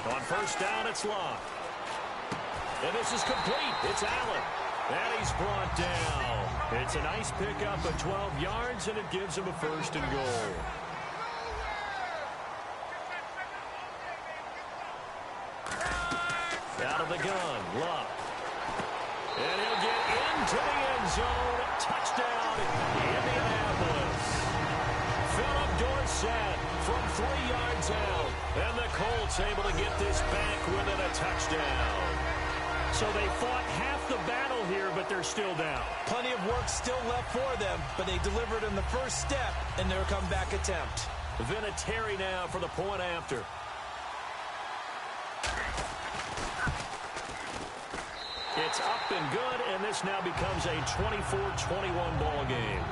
On 1st down, it's locked. And this is complete. It's Allen. And he's brought down. It's a nice pickup of 12 yards, and it gives him a 1st and goal. Out of the gun, Luck. And he'll get into the end zone. Touchdown, Indianapolis. Philip Dorsett from 3 yards out. And the Colts able to get this back within a touchdown. So they fought half the battle here, but they're still down. Plenty of work still left for them, but they delivered in the first step in their comeback attempt. Vinatieri now for the point after. It's up and good, and this now becomes a 24-21 ball game.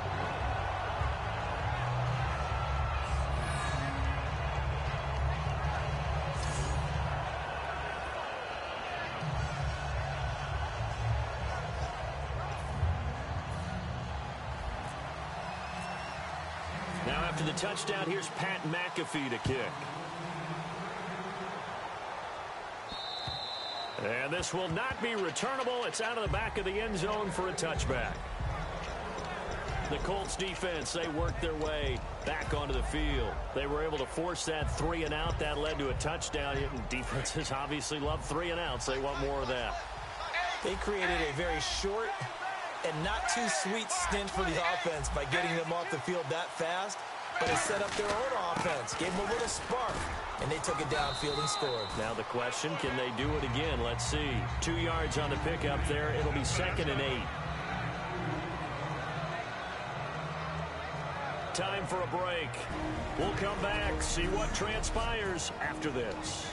Now after the touchdown, here's Pat McAfee to kick. And this will not be returnable. It's out of the back of the end zone for a touchback. The Colts defense, they worked their way back onto the field. They were able to force that 3-and-out. That led to a touchdown. Defenses obviously love 3-and-outs. They want more of that. They created a very short and not too sweet stint for the offense by getting them off the field that fast, but it set up their own offense, gave them a little spark, and they took it downfield and scored. Now the question, can they do it again? Let's see. 2 yards on the pickup there. It'll be 2nd and 8. Time for a break. We'll come back, see what transpires after this.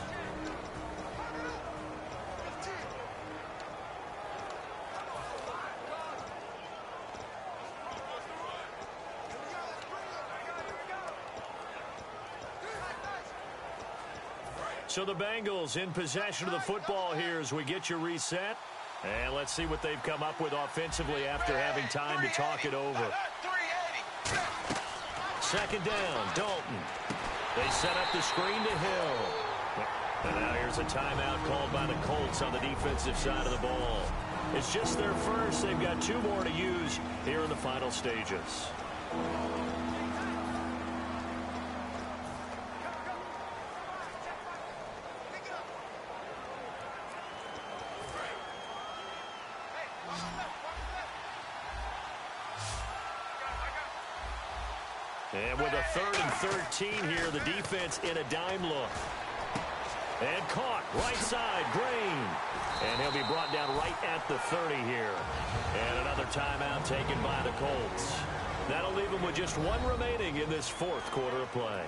So the Bengals in possession of the football here as we get you reset. And let's see what they've come up with offensively after having time to talk it over. 2nd down, Dalton. They set up the screen to Hill. And now here's a timeout called by the Colts on the defensive side of the ball. It's just their first. They've got 2 more to use here in the final stages. And with a 3rd and 13 here, the defense in a dime look. And caught, right side, Green. And he'll be brought down right at the 30 here. And another timeout taken by the Colts. That'll leave them with just 1 remaining in this 4th quarter of play.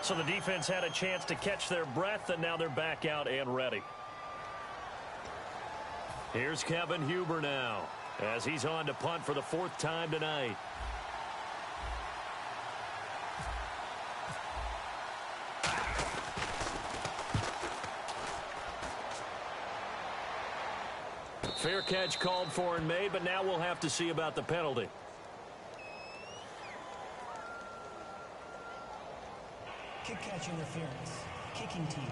So the defense had a chance to catch their breath, and now they're back out and ready. Here's Kevin Huber now, as he's on to punt for the 4th time tonight. Fair catch called for and made, but now we'll have to see about the penalty. Kick catch interference. Kicking team.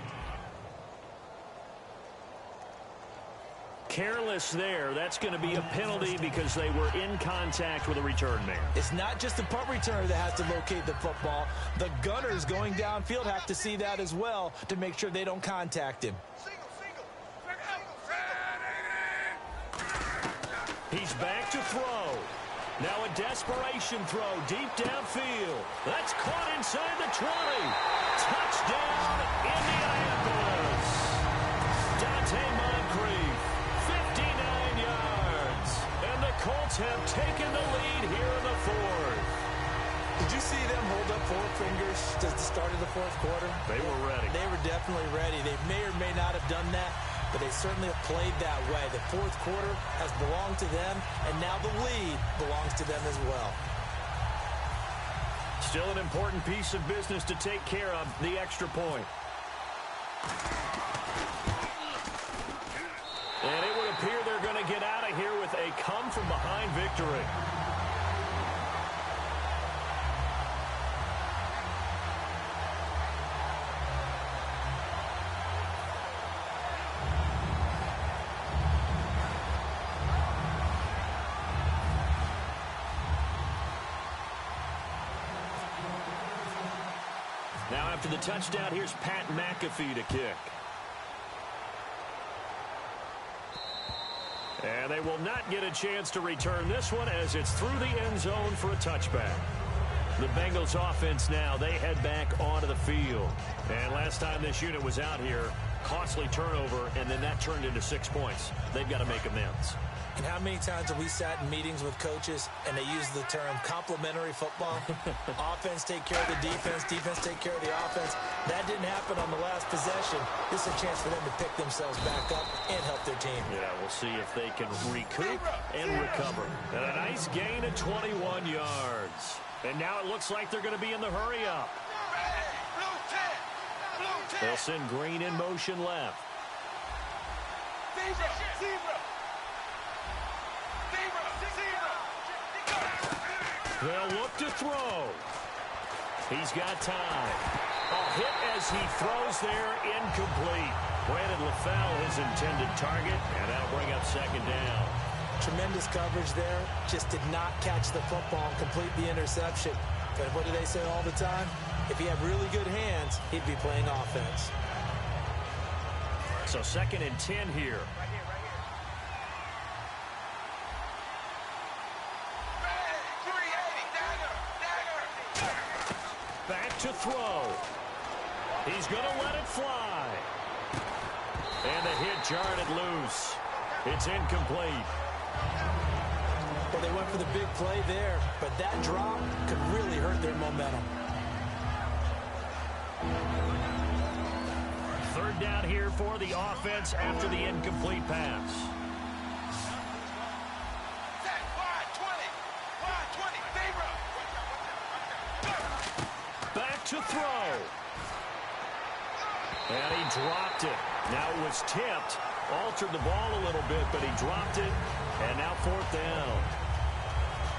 Careless there. That's going to be a penalty because they were in contact with a return man. It's not just the punt returner that has to locate the football. The gunners going downfield have to see that as well to make sure they don't contact him. He's back to throw. Now a desperation throw deep downfield. That's caught inside the 20. Touchdown, Indianapolis. Dante Moncrief, 59 yards. And the Colts attempt, taking the lead here in the fourth. Did you see them hold up 4 fingers at the start of the fourth quarter? They were ready. They were definitely ready. They may or may not have done that, but they certainly have played that way. The fourth quarter has belonged to them, and now the lead belongs to them as well. Still an important piece of business to take care of, the extra point. And it would appear they're going to get out of here with a come-from-behind victory. Now after the touchdown, here's Pat McAfee to kick. And they will not get a chance to return this one as it's through the end zone for a touchback. The Bengals offense now, they head back onto the field. And last time this unit was out here, costly turnover, and then that turned into 6 points. They've got to make amends. And how many times have we sat in meetings with coaches and they use the term complementary football? Offense take care of the defense, defense take care of the offense. That didn't happen on the last possession. This is a chance for them to pick themselves back up and help their team. Yeah, we'll see if they can recoup and recover. And a nice gain of 21 yards. And now it looks like they're going to be in the hurry-up. They'll send Green in motion left. They'll look to throw. He's got time. A hit as he throws there, incomplete. Brandon LaFell, his intended target, and that'll bring up second down. Tremendous coverage there. Just did not catch the football and complete the interception. But what do they say all the time? If he had really good hands, he'd be playing offense. So 2nd and 10 here. Back to throw. He's going to let it fly. And the hit jarred it loose. It's incomplete. Well, they went for the big play there, but that drop could really hurt their momentum. 3rd down here for the offense after the incomplete pass. Back to throw. And he dropped it. Now it was tipped. Altered the ball a little bit, but he dropped it. And now 4th down.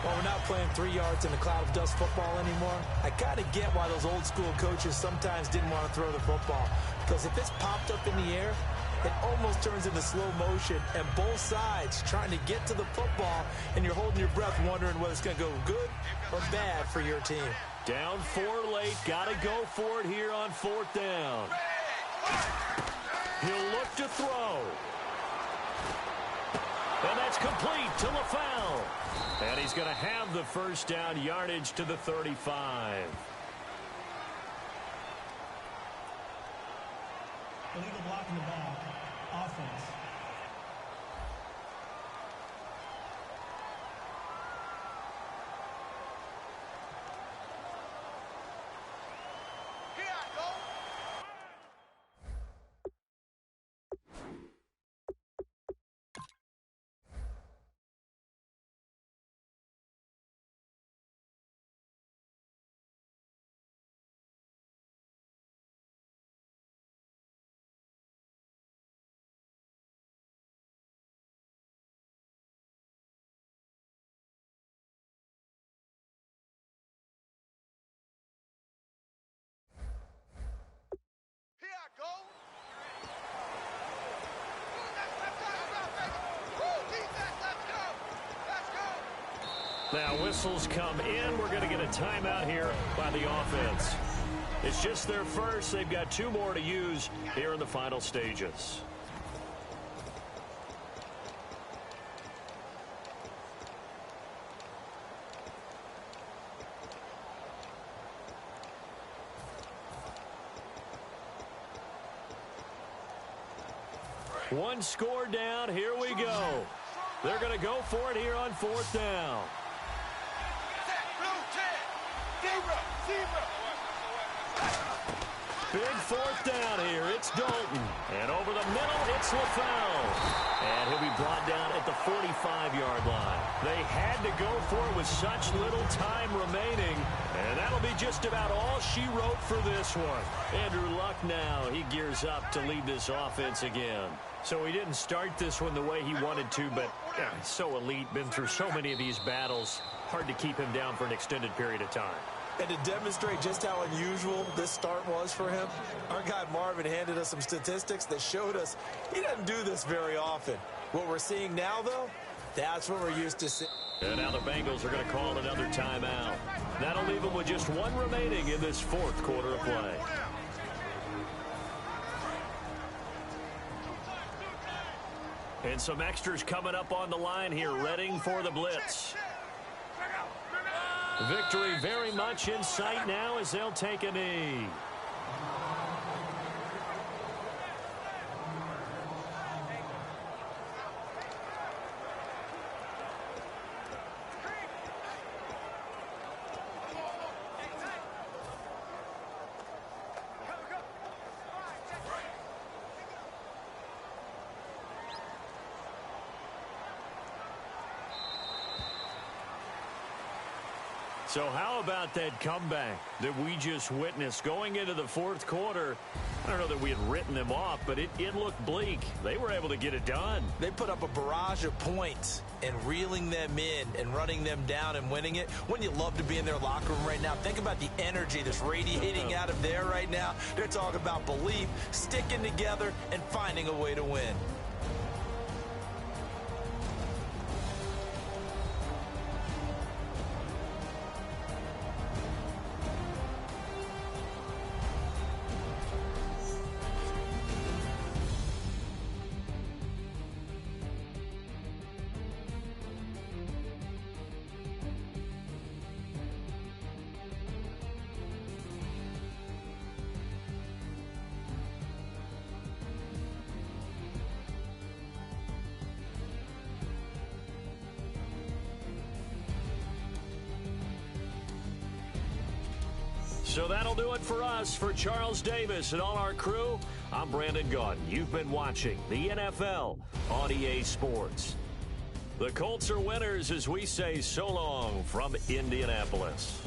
Well, we're not playing 3 yards in a cloud of dust football anymore. I got to get why those old school coaches sometimes didn't want to throw the football. Because if it's popped up in the air, it almost turns into slow motion. And both sides trying to get to the football, and you're holding your breath wondering whether it's going to go good or bad for your team. Down 4 late. Got to go for it here on 4th down. He'll look to throw. And that's complete to LaFell. And he's going to have the first down, yardage to the 35. Illegal block in the back. Offense. Now whistles come in. We're going to get a timeout here by the offense. It's just their first. They've got 2 more to use here in the final stages. One score down. Here we go. They're going to go for it here on 4th down. Set, blue, 10. Zebra. Big 4th down here. It's Dalton. And over the middle, it's LaFell. And he'll be brought down at the 45-yard line. They had to go for it with such little time remaining. And that'll be just about all she wrote for this one. Andrew Luck now, he gears up to lead this offense again. So he didn't start this one the way he wanted to, but he's so elite, been through so many of these battles. Hard to keep him down for an extended period of time. And to demonstrate just how unusual this start was for him, our guy Marvin handed us some statistics that showed us he doesn't do this very often. What we're seeing now, though, that's what we're used to seeing. And now the Bengals are going to call another timeout. That'll leave them with just one remaining in this 4th quarter of play. And some extras coming up on the line here, readying for the blitz. Victory very much in sight now as they'll take a knee. So how about that comeback that we just witnessed going into the 4th quarter? I don't know that we had written them off, but it looked bleak. They were able to get it done. They put up a barrage of points, and reeling them in and running them down and winning it. Wouldn't you love to be in their locker room right now? Think about the energy that's radiating out of there right now. They're talking about belief, sticking together, and finding a way to win. So that'll do it for us. For Charles Davis and all our crew, I'm Brandon Gaudin. You've been watching the NFL on EA Sports. The Colts are winners as we say so long from Indianapolis.